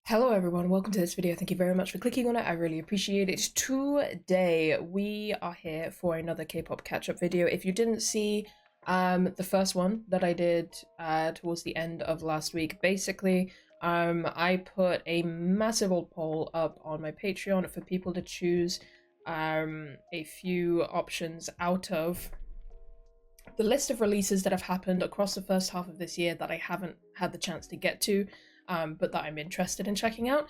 Hello everyone, welcome to this video. Thank you very much for clicking on it. I really appreciate it. Today we are here for another K-pop catch-up video. If you didn't see the first one that I did towards the end of last week, basically I put a massive old poll up on my Patreon for people to choose a few options out of the list of releases that have happened across the first half of this year that I haven't had the chance to get to. But that I'm interested in checking out.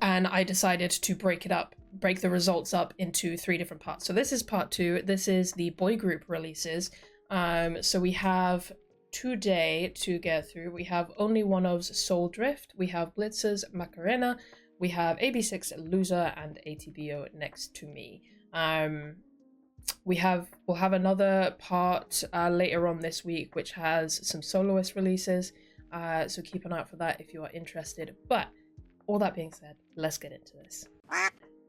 And I decided to break the results up into 3 different parts. So this is part 2. This is the boy group releases. So we have today to get through. We have OnlyOneOf's Soul Drift. We have Blitzers Macarena. We have AB6IX Loser and ATBO Next to Me. We'll have another part later on this week, which has some soloist releases. So keep an eye out for that if you are interested. But all that being said, let's get into this.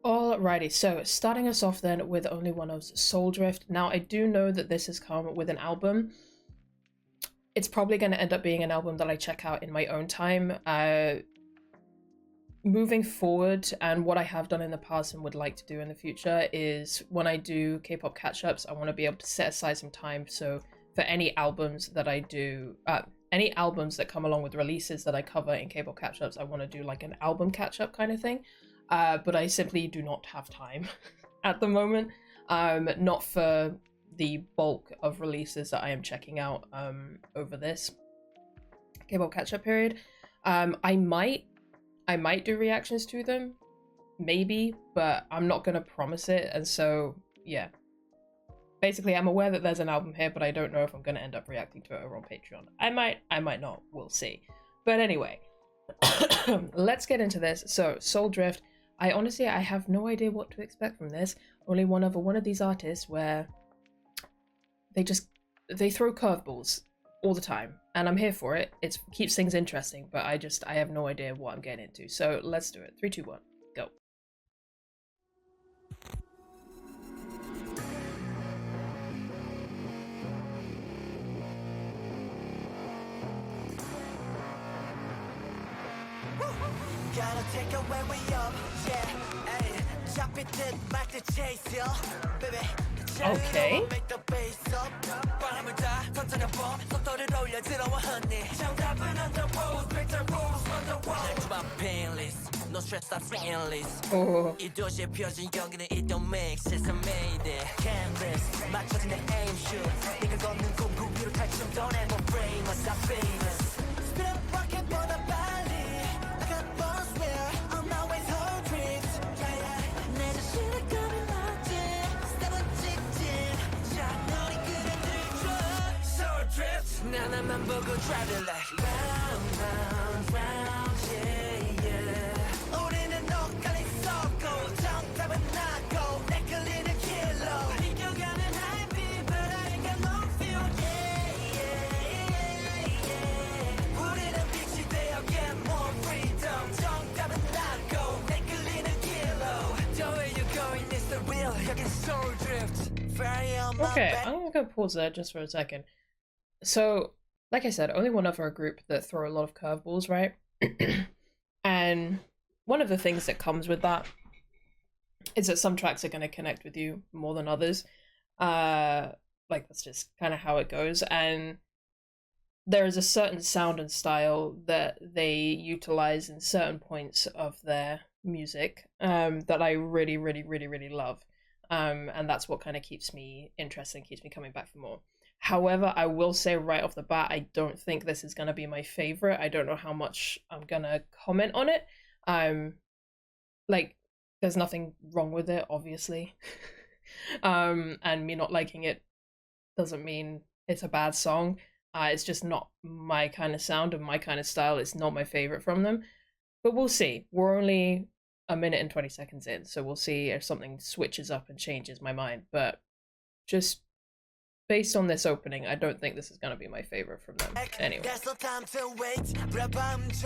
Alrighty, so starting us off then with OnlyOneOf's Soul Drift. Now I do know that this has come with an album. It's probably going to end up being an album that I check out in my own time. Moving forward, and what I have done in the past and would like to do in the future, is when I do K-pop catch-ups, I want to be able to set aside some time. So for any albums that I do, any albums that come along with releases that I cover in K-pop catch-ups, I want to do like an album catch-up kind of thing. But I simply do not have time at the moment. Not for the bulk of releases that I am checking out over this K-pop catch-up period. I might do reactions to them, maybe, but I'm not gonna promise it. And so yeah. Basically, I'm aware that there's an album here, but I don't know if I'm going to end up reacting to it over on Patreon. I might not. We'll see. But anyway, let's get into this. So, Soul Drift. I have no idea what to expect from this. Only one of these artists where they throw curveballs all the time. And I'm here for it. It keeps things interesting, but I have no idea what I'm getting into. So, let's do it. 3, 2, 1, go. Gotta take it when we up, yeah, ayy. Chop it in, back to chase ya, baby. Okay. Make the bass up. 바람을 다 던져내 봄, 속도를 올려 들어와 honey. 정답은 on the road, break the rules on the wall. Next my painless, no stress, I'm endless. 이 도시에 펴진 여기는 it don't make sense, I made it. Canvas, 맞춰진 내 aim shoot. 네가 걷는 공구 위로 탈춤 don't have no famous, I'm famous. Spin up rocket 보다 빨리. 나만 보고 driving like round, round, round, yeah, yeah. 우리는 엇갈린 circle, 정답은 나고 내 끌리는 길로 이겨가는 high beat, but I ain't got no feel, yeah, yeah, yeah. 우리는 빛이 되어 get more freedom, 정답은 나고 내 끌리는 길로. The way you're going is the real, 여긴 soul drift. Okay, I'm gonna pause there just for a second. So, like I said, OnlyOneOf are a group that throw a lot of curveballs, right? And one of the things that comes with that is that some tracks are going to connect with you more than others. Like, that's just kind of how it goes. And there is a certain sound and style that they utilize in certain points of their music that I really, really, really, really love. And that's what kind of keeps me interested and keeps me coming back for more. However, I will say right off the bat, I don't think this is going to be my favorite. I don't know how much I'm going to comment on it. Like, there's nothing wrong with it, obviously. And me not liking it doesn't mean it's a bad song. It's just not my kind of sound and my kind of style. It's not my favorite from them. But we'll see. We're only a minute and 20 seconds in, so we'll see if something switches up and changes my mind. But just based on this opening, I don't think this is going to be my favorite from them anyway.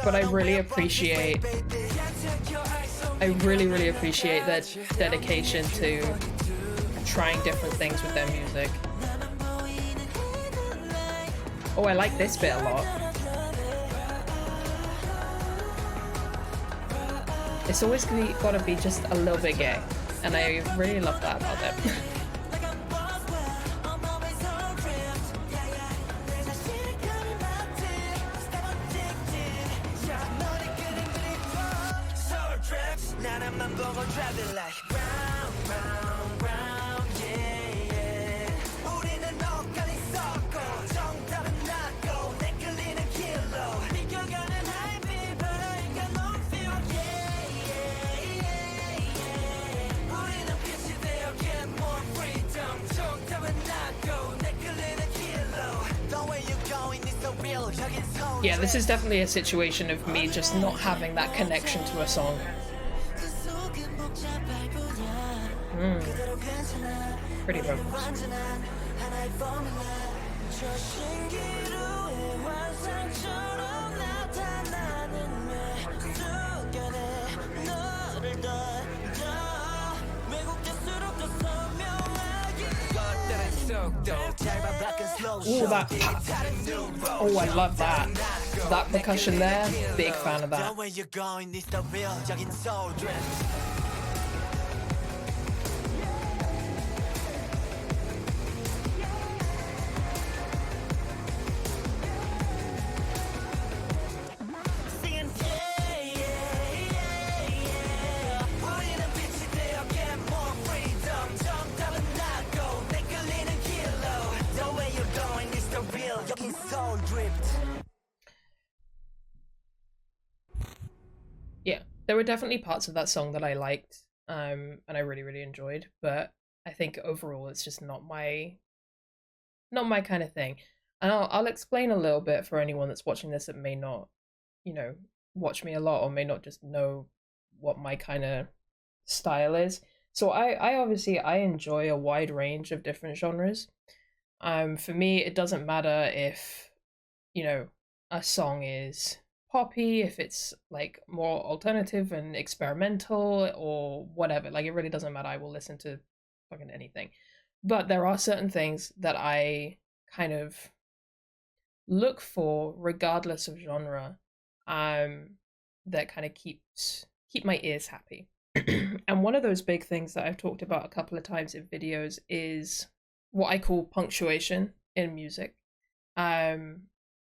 But I really appreciate their dedication to trying different things with their music. Oh, I like this bit a lot. It's always gotta be just a little bit gay, and I really love that about it. Yeah, this is definitely a situation of me just not having that connection to a song. Pretty vocals. Ooh, that pop. Oh, I love that. That percussion there, big fan of that. Yeah, there were definitely parts of that song that I liked, and I really enjoyed, but I think overall it's just not my kind of thing. And I'll explain a little bit for anyone that's watching this that may not, you know, watch me a lot or may not just know what my kind of style is. So I obviously I enjoy a wide range of different genres. For me, it doesn't matter if, you know, a song is poppy, if it's like more alternative and experimental or whatever. Like, it really doesn't matter. I will listen to fucking anything. But there are certain things that I kind of look for regardless of genre, that kind of keep my ears happy. And one of those big things that I've talked about a couple of times in videos is what I call punctuation in music.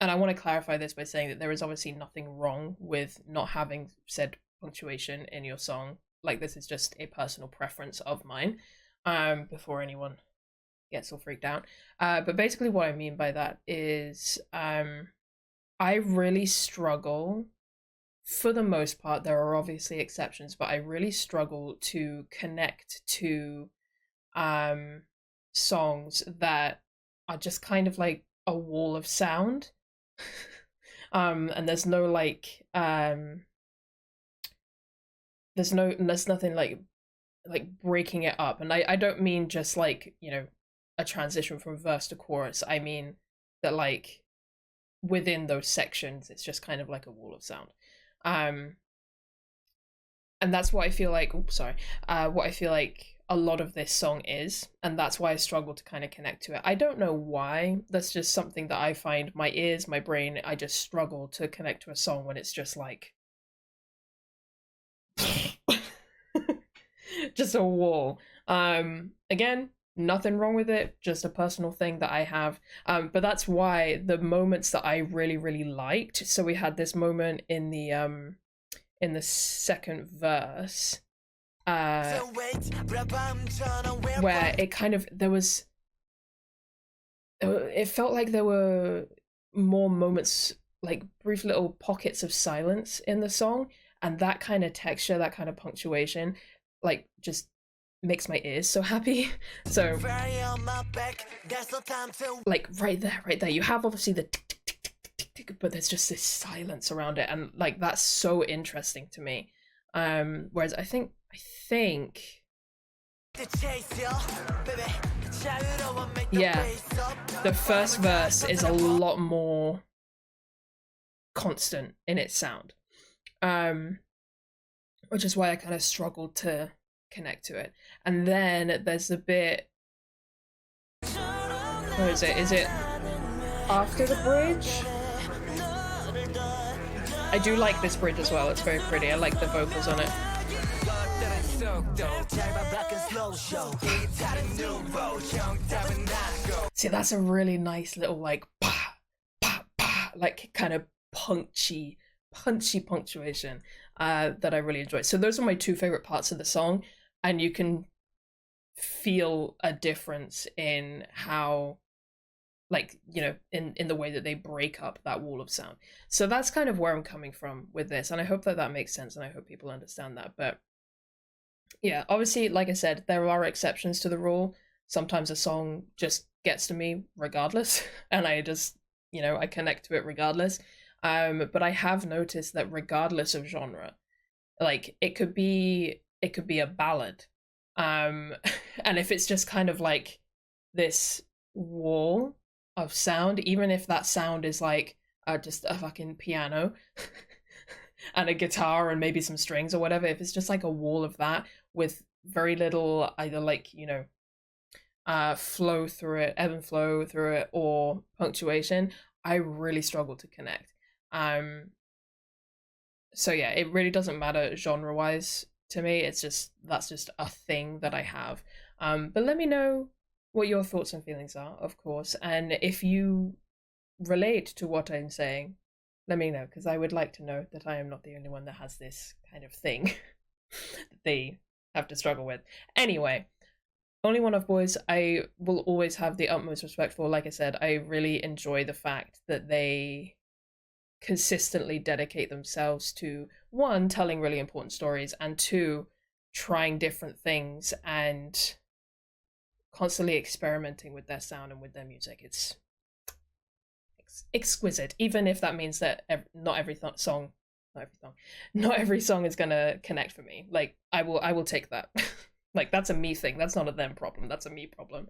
And I want to clarify this by saying that there is obviously nothing wrong with not having said punctuation in your song. Like, this is just a personal preference of mine, before anyone gets all freaked out. But basically what I mean by that is I really struggle, for the most part, there are obviously exceptions, but I really struggle to connect to songs that are just kind of like a wall of sound. And there's no like there's nothing like breaking it up. And I don't mean just like, you know, a transition from verse to chorus. I mean that like within those sections it's just kind of like a wall of sound. And that's what I feel like, what I feel like a lot of this song is, and that's why I struggle to kind of connect to it. I don't know why. That's just something that I find, my ears, my brain, I just struggle to connect to a song when it's just like just a wall. Again, nothing wrong with it, just a personal thing that I have. But that's why the moments that I really liked, so we had this moment in the second verse, where it kind of, it felt like there were more moments, like brief little pockets of silence in the song, and that kind of texture, that kind of punctuation, like just makes my ears so happy. So like right there you have obviously the tick tick tick tick tick tick, but there's just this silence around it, and like that's so interesting to me. Whereas I think yeah, the first verse is a lot more constant in its sound, which is why I kind of struggled to connect to it. And then there's the bit, where is it after the bridge? I do like this bridge as well, it's very pretty. I like the vocals on it. 속도 짧아 black and slow show 이 다른 누구 정답은 나고. See, that's a really nice little like pa pa pa, like kind of punchy punctuation that I really enjoy. So those are my two favorite parts of the song, and you can feel a difference in how, like, you know, in the way that they break up that wall of sound. So that's kind of where I'm coming from with this, and I hope that that makes sense, and I hope people understand that. But yeah, obviously, like I said, there are exceptions to the rule. Sometimes a song just gets to me regardless, and I just, you know, I connect to it regardless. But I have noticed that regardless of genre, like it could be a ballad, and if it's just kind of like this wall of sound, even if that sound is like just a fucking piano and a guitar and maybe some strings or whatever, if it's just like a wall of that with very little either, like, you know, flow through it, ebb and flow through it, or punctuation, I really struggle to connect. So yeah, it really doesn't matter genre wise to me. It's just, that's just a thing that I have. But let me know what your thoughts and feelings are, of course, and if you relate to what I'm saying, let me know, because I would like to know that I am not the only one that has this kind of thing that they have to struggle with. Anyway, OnlyOneOf boys, I will always have the utmost respect for. Like I said, I really enjoy the fact that they consistently dedicate themselves to, one, telling really important stories, and two, trying different things and constantly experimenting with their sound and with their music. It's exquisite, even if that means that not every song is gonna connect for me. Like, I will take that. Like, that's a me thing, that's not a them problem, that's a me problem.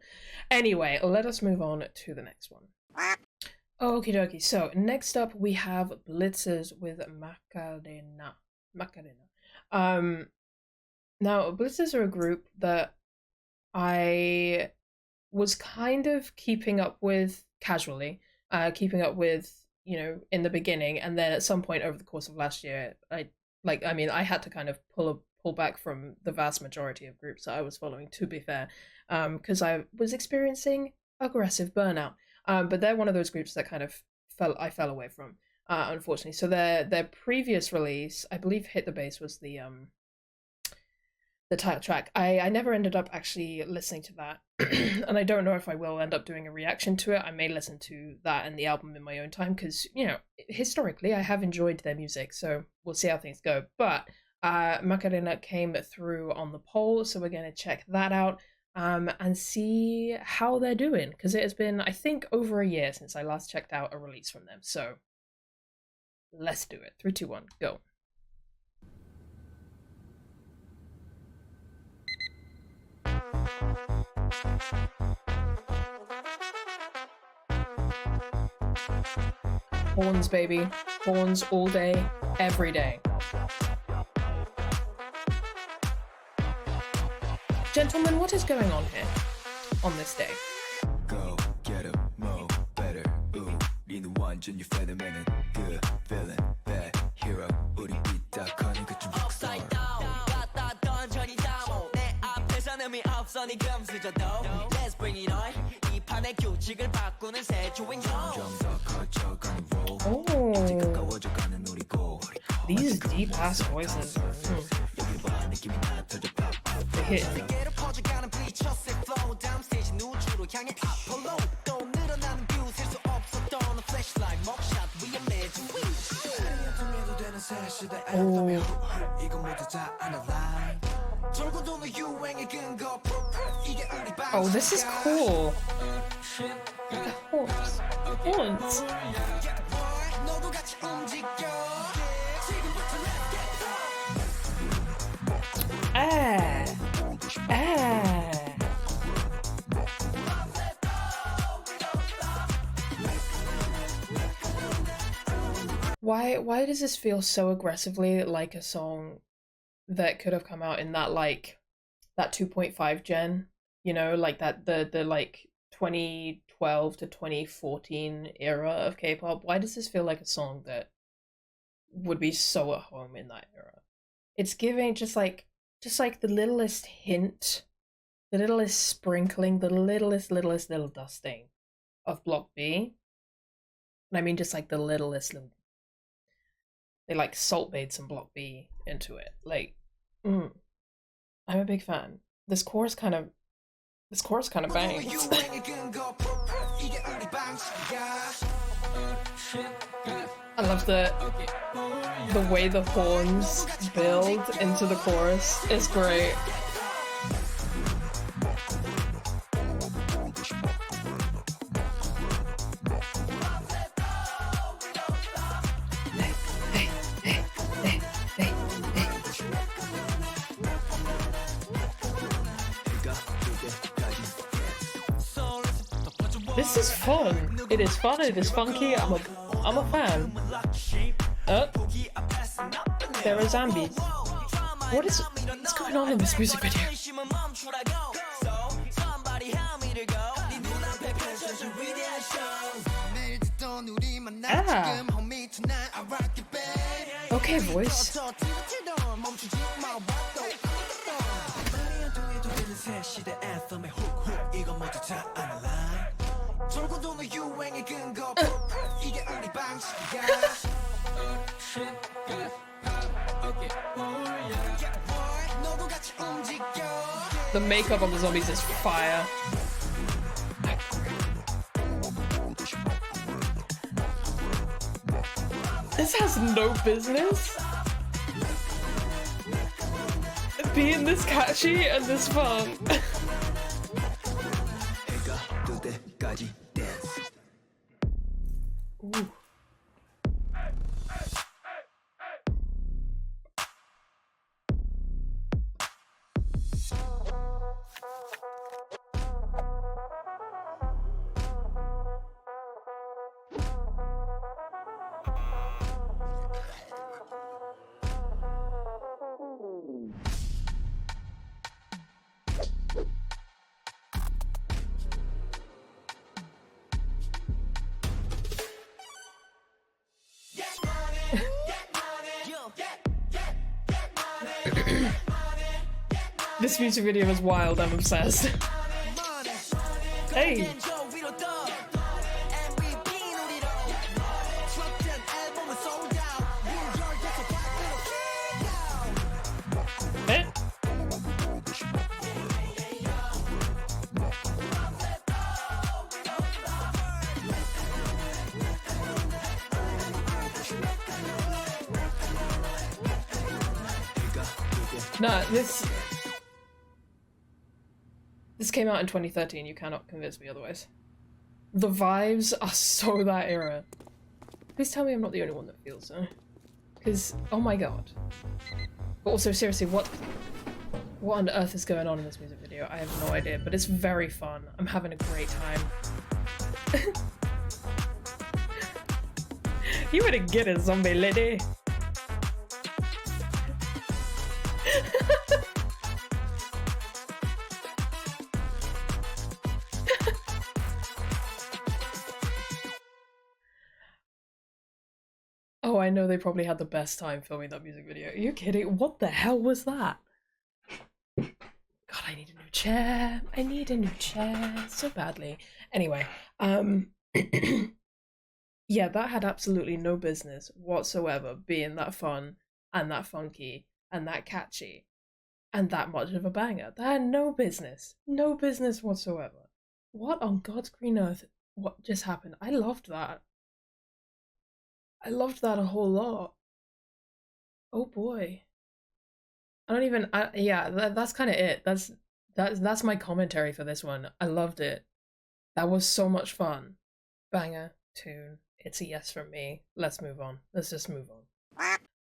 Anyway, let us move on to the next one. Okie dokie, so next up we have Blitzers with Macarena. Now, Blitzers are a group that I was kind of keeping up with casually, you know, in the beginning, and then at some point over the course of last year, I had to kind of pull back from the vast majority of groups that I was following, to be fair, because I was experiencing aggressive burnout. But they're one of those groups that kind of I fell away from, unfortunately. So their previous release, I believe Hit the Bass, was the title track. I never ended up actually listening to that, and I don't know if I will end up doing a reaction to it. I may listen to that and the album in my own time, because, you know, historically I have enjoyed their music, so we'll see how things go. But Macarena came through on the poll, so we're going to check that out and see how they're doing, because it has been, I think, over a year since I last checked out a release from them. So let's do it. 3, 2, 1, go. Horns, baby. Horns all day, every day. Gentlemen, what is going on here on this day? Go get a mo better. Ooh, 리는 완전 you phenomenon. Good feeling, bad hero. 우리 삐딱하니 그좀 upside down. 갖다 던져니 다모. 내 앞에서는 의미 없어 네 금수저도. Let's bring it on. 이 판의 규칙을 바꾸는 새 주인공. 점점 더 커져가는 role. Oh, 가까워져가는 우리 goal. these deep ass voices. 여기 봐 느낌이 나 터져 pop. They hit. 퍼져가는 Blitzers flow 다음 스테이지 우주로 향해 Apollo 또 늘어나는 뷰 셀 수 없었던 flashlight 먹샷 위에 매주 위 되는 새 시대 엘리타며 이거 모두 다 analyze 돌고 도는 유행의 근거 이게 우리 Oh, this is cool. The horns. Horns. 너도 같이 움직여 지금부터 let's get Why does this feel so aggressively like a song that could have come out in that, like, that 2.5 gen, you know, like that the like 2012 to 2014 era of K-pop? Why does this feel like a song that would be so at home in that era? It's giving just like just like the littlest hint, the littlest sprinkling, the littlest little dusting of Block B. And I mean just like the littlest little. They like salt bathed some Block B into it. Like, I'm a big fan. This chorus kind of bangs. I love the way the horns build into the chorus. It's great. This is fun. It is fun. It is funky. I'm a fan. There are zombies. What's going on in this music video? Ah. Okay, voice. The makeup on the zombies is fire. This has no business being this catchy and this fun. Ooh. This music video is wild, I'm obsessed. Hey! Eh? Nah, This came out in 2013, you cannot convince me otherwise. The vibes are so that era. Please tell me I'm not the only one that feels so. Because, oh my god. But also, seriously, what on earth is going on in this music video? I have no idea, but it's very fun. I'm having a great time. You better get it, zombie lady. Oh, I know they probably had the best time filming that music video. Are you kidding? What the hell was that? God, I need a new chair. I need a new chair so badly. Anyway, yeah, that had absolutely no business whatsoever being that fun and that funky and that catchy and that much of a banger. That had no business whatsoever. What on God's green earth? What just happened? I loved that. I loved that a whole lot. Oh boy. That's kind of it. That's my commentary for this one. I loved it. That was so much fun. Banger, tune. It's a yes from me. Let's move on. Let's just move on.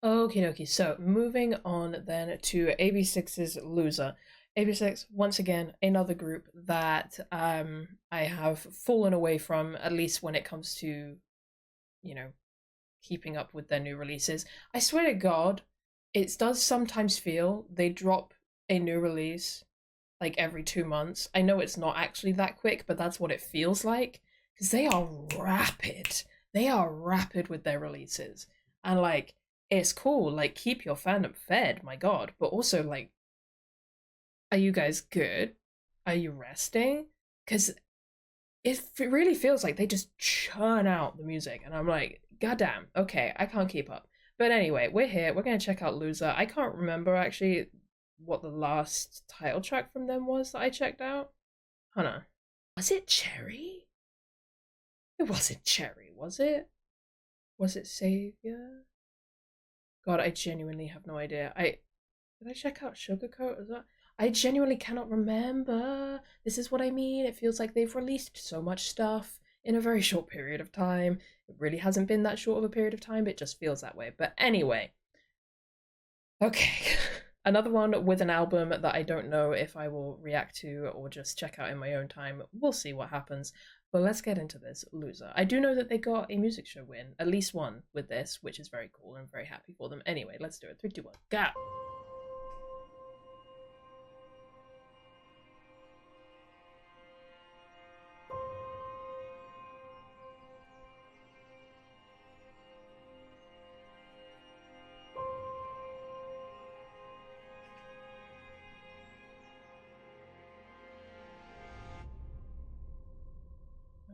Okie dokie. So moving on then to AB6IX's Loser. AB6IX, once again, another group that I have fallen away from, at least when it comes to, you know, keeping up with their new releases. I swear to God, it does sometimes feel they drop a new release like every 2 months. I know it's not actually that quick, but that's what it feels like, because they are rapid. They are rapid with their releases. And like, it's cool, like, keep your fandom fed, my God, but also like, Are you guys good? Are you resting? Because it really feels like they just churn out the music, and I'm like, goddamn, okay, I can't keep up. But anyway, we're here. We're gonna check out Loser. I can't remember actually what the last title track from them was that I checked out. Hold on. Was it Cherry? It wasn't Cherry, was it? Was it Savior? God, I genuinely have no idea. Did I check out Sugarcoat as well? I genuinely cannot remember. This is what I mean. It feels like they've released so much stuff in a very short period of time. It really hasn't been that short of a period of time. It just feels that way. But anyway. Okay. Another one with an album that I don't know if I will react to or just check out in my own time. We'll see what happens. But let's get into this. Loser. I do know that they got a music show win, at least one with this, which is very cool. I'm very happy for them. Anyway, let's do it. 3, 2, 1, go!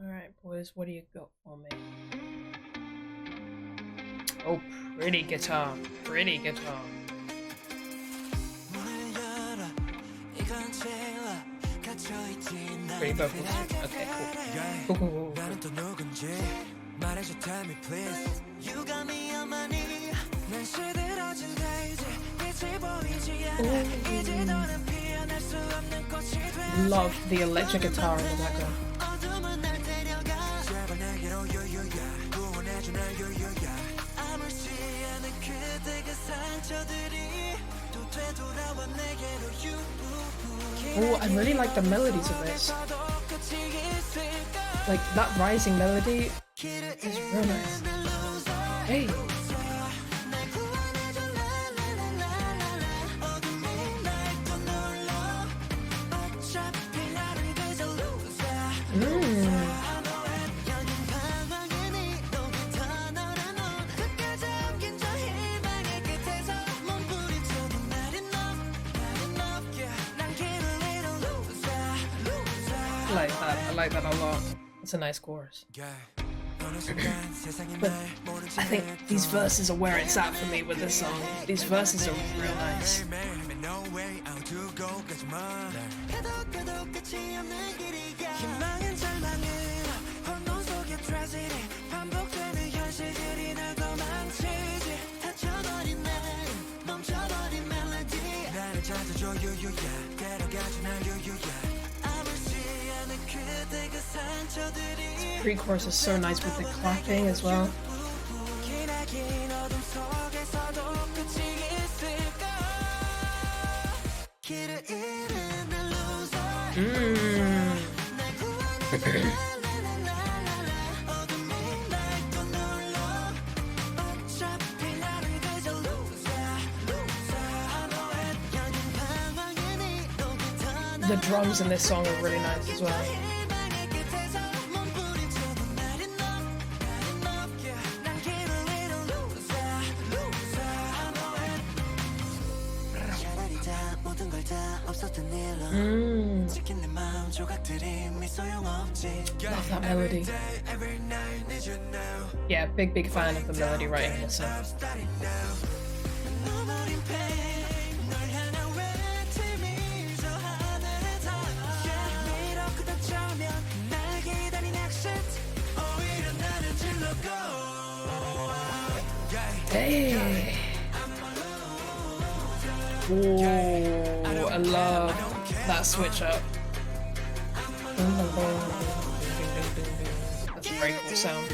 Alright, boys, what do you got for me? Oh, pretty guitar. Pretty guitar. Pretty vocals. Okay, cool. Cool. Love the electric guitar in the background. Oh, I really like the melodies of this. Like, that rising melody is real nice. Hey! I like that a lot. It's a nice chorus. But I think these verses are where it's at for me with this song. These verses are real nice. This pre-chorus is so nice with the clapping as well. The drums in this song are really nice as well. Love that melody. Yeah, big fan of the melody writing in this song. Hey! Ooh, I love that switch up. That's a very cool sound.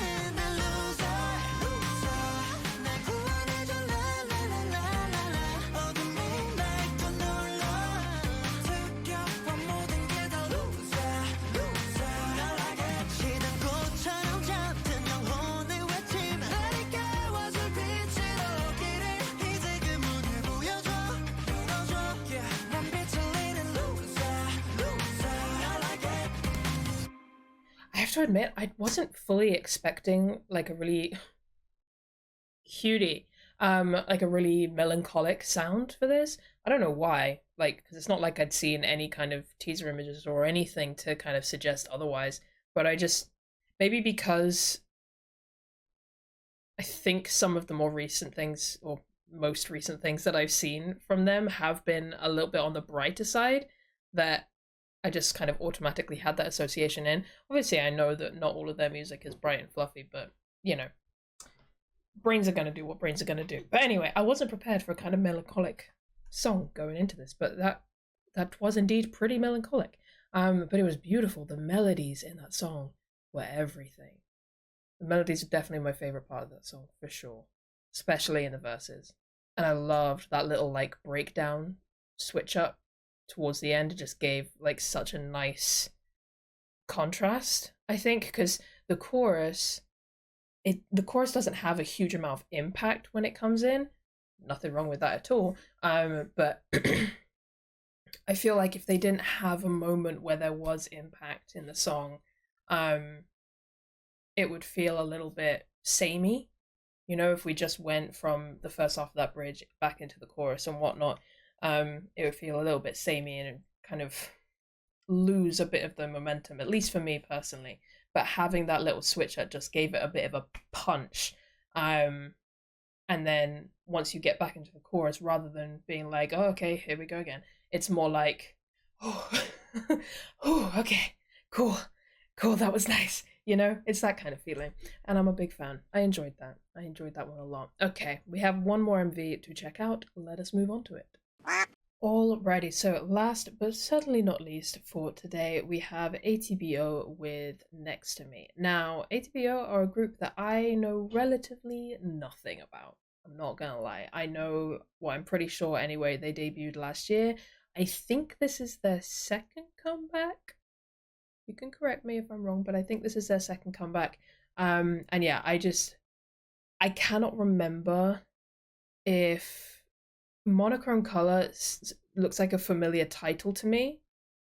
I have to admit, I wasn't fully expecting like a really cutie, like a really melancholic sound for this. I don't know why, like, because it's not like I'd seen any kind of teaser images or anything to kind of suggest otherwise, but I just, maybe because I think some of the more recent things, or most recent things that I've seen from them have been a little bit on the brighter side, that I just kind of automatically had that association in. Obviously, I know that not all of their music is bright and fluffy, but, you know, brains are going to do what brains are going to do. But anyway, I wasn't prepared for a kind of melancholic song going into this, but that was indeed pretty melancholic. But it was beautiful. The melodies in that song were everything. The melodies are definitely my favorite part of that song, for sure, especially in the verses. And I loved that little like breakdown switch up towards the end. It just gave like such a nice contrast, I think, because the chorus doesn't have a huge amount of impact when it comes in. Nothing wrong with that at all. But I feel like if they didn't have a moment where there was impact in the song, it would feel a little bit samey. You know, if we just went from the first half of that bridge back into the chorus and whatnot, it would feel a little bit samey and kind of lose a bit of the momentum, at least for me personally. But having that little switch up just gave it a bit of a punch. And then once you get back into the chorus, rather than being like, oh, okay, here we go again, it's more like, oh, oh, okay, cool, that was nice. You know, it's that kind of feeling. And I'm a big fan. I enjoyed that. I enjoyed that one a lot. Okay, we have one more MV to check out. Let us move on to it. Alrighty, so last but certainly not least for today, we have ATBO with Next to Me. Now, ATBO are a group that I know relatively nothing about. I'm not gonna lie. I know, well, I'm pretty sure anyway, they debuted last year. I think this is their second comeback. You can correct me if I'm wrong, but I think this is their second comeback. And yeah, I cannot remember if Monochrome Color looks like a familiar title to me,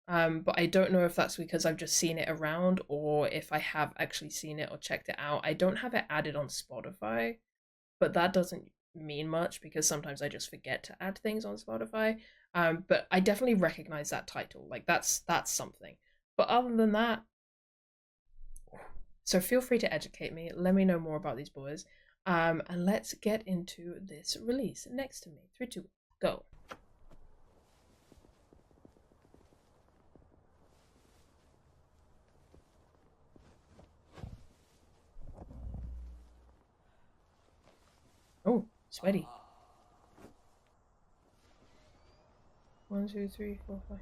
but I don't know if that's because I've just seen it around or if I have actually seen it or checked it out. I don't have it added on Spotify, but that doesn't mean much because sometimes I just forget to add things on Spotify. But I definitely recognize that title. Like that's something. But other than that, so feel free to educate me. Let me know more about these boys. And let's get into this release. Next to Me. 3, 2, go. Oh, sweaty. 1, 2, 3, 4, 5.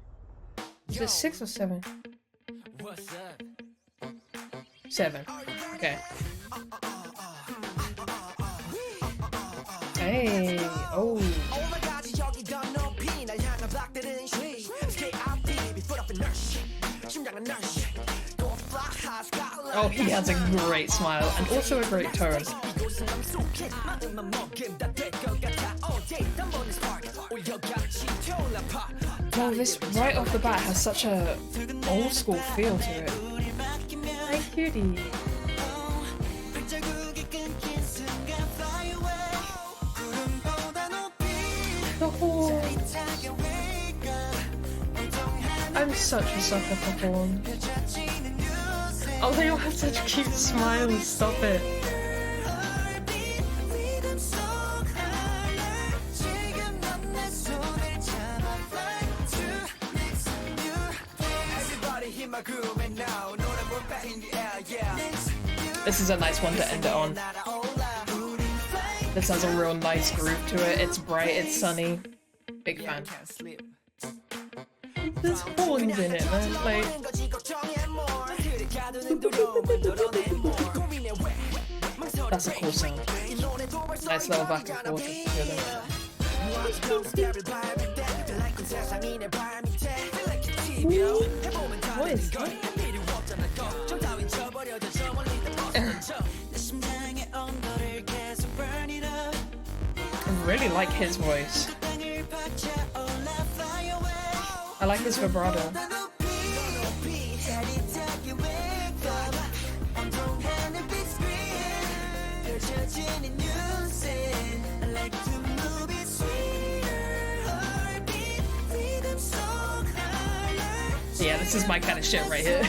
Is it 6 or 7? 7. Okay. Hey. Oh. Oh, he has a great smile and also a great tone. Well, this right off the bat has such a old school feel to it. Hi, cutie. Oh. I'm such a sucker for horn. Oh, they all have such cute smiles. Stop it. This is a nice one to end it on. This has a real nice groove to it. It's bright, it's sunny. Big fan. There's horns in it, man. Like... That's a cool song. Nice little back and forth together. What is that? I really like his voice. I like his vibrato. this is my kind of shit right here.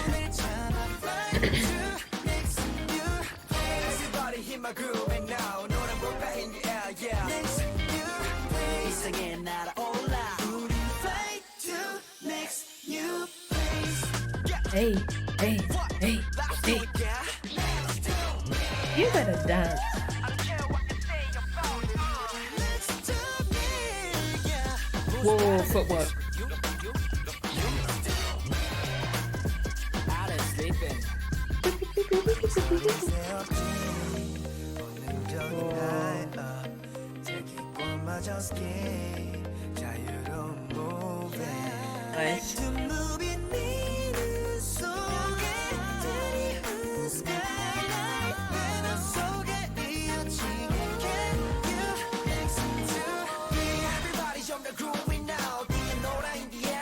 Hey, hey, hey, hey. You better dance. Whoa, footwork. Nice.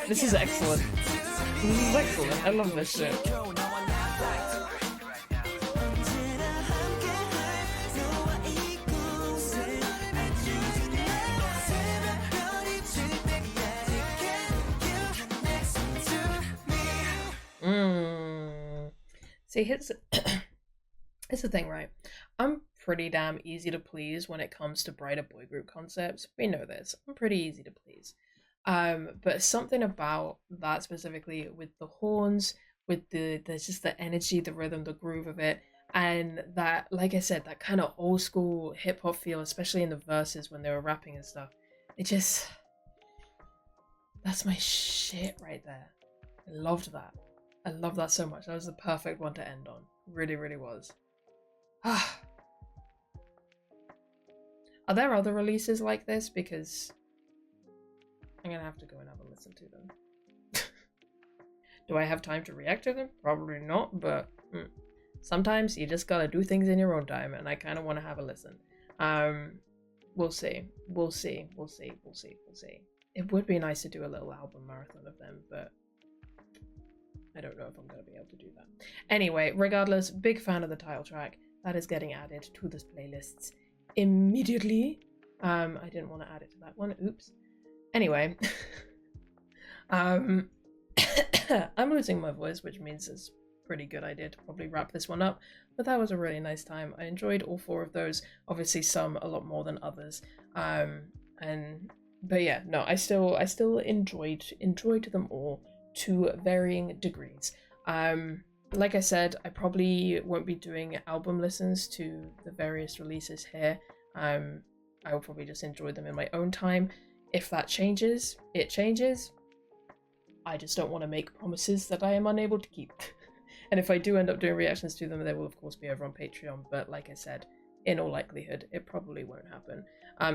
This is excellent. This is excellent. I love this shit. See, here's the thing, right? I'm pretty damn easy to please when it comes to brighter boy group concepts. We know this. I'm pretty easy to please. But something about that specifically with the horns, with there's just the energy, the rhythm, the groove of it, and that, like I said, that kind of old school hip hop feel, especially in the verses when they were rapping and stuff. It just, that's my shit right there. I loved that. I love that so much. That was the perfect one to end on. Really, really was. Are there other releases like this? Because I'm gonna have to go and have a listen to them. Do I have time to react to them? Probably not, but sometimes you just gotta do things in your own time, and I kind of want to have a listen. We'll see. We'll see. We'll see. We'll see. We'll see. It would be nice to do a little album marathon of them, but I don't know if I'm going to be able to do that. Anyway, regardless, big fan of the title track. That is getting added to this playlist immediately. I didn't want to add it to that one. Oops. Anyway, I'm losing my voice, which means it's a pretty good idea to probably wrap this one up. But that was a really nice time. I enjoyed all 4 of those. Obviously, some a lot more than others. But yeah, no, I still enjoyed them all to varying degrees. Like I said, I probably won't be doing album listens to the various releases here. I will probably just enjoy them in my own time. If that changes, it changes. I just don't want to make promises that I am unable to keep. And if I do end up doing reactions to them, they will of course be over on Patreon, but like I said, in all likelihood, it probably won't happen.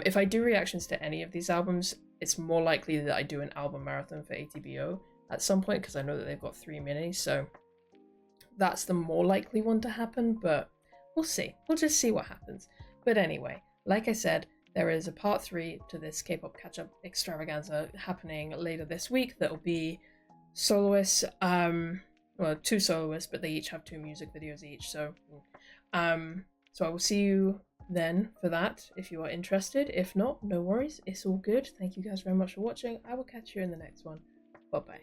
If I do reactions to any of these albums, it's more likely that I do an album marathon for ATBO at some point, because I know that they've got 3 minis, so that's the more likely one to happen, but we'll see. We'll just see what happens. But anyway, like I said, there is a part 3 to this K-pop catch-up extravaganza happening later this week that will be soloists, well, 2 soloists, but they each have 2 music videos each, so so I will see you then for that if you are interested. If not, no worries, it's all good. Thank you guys very much for watching. I will catch you in the next one. Bye bye.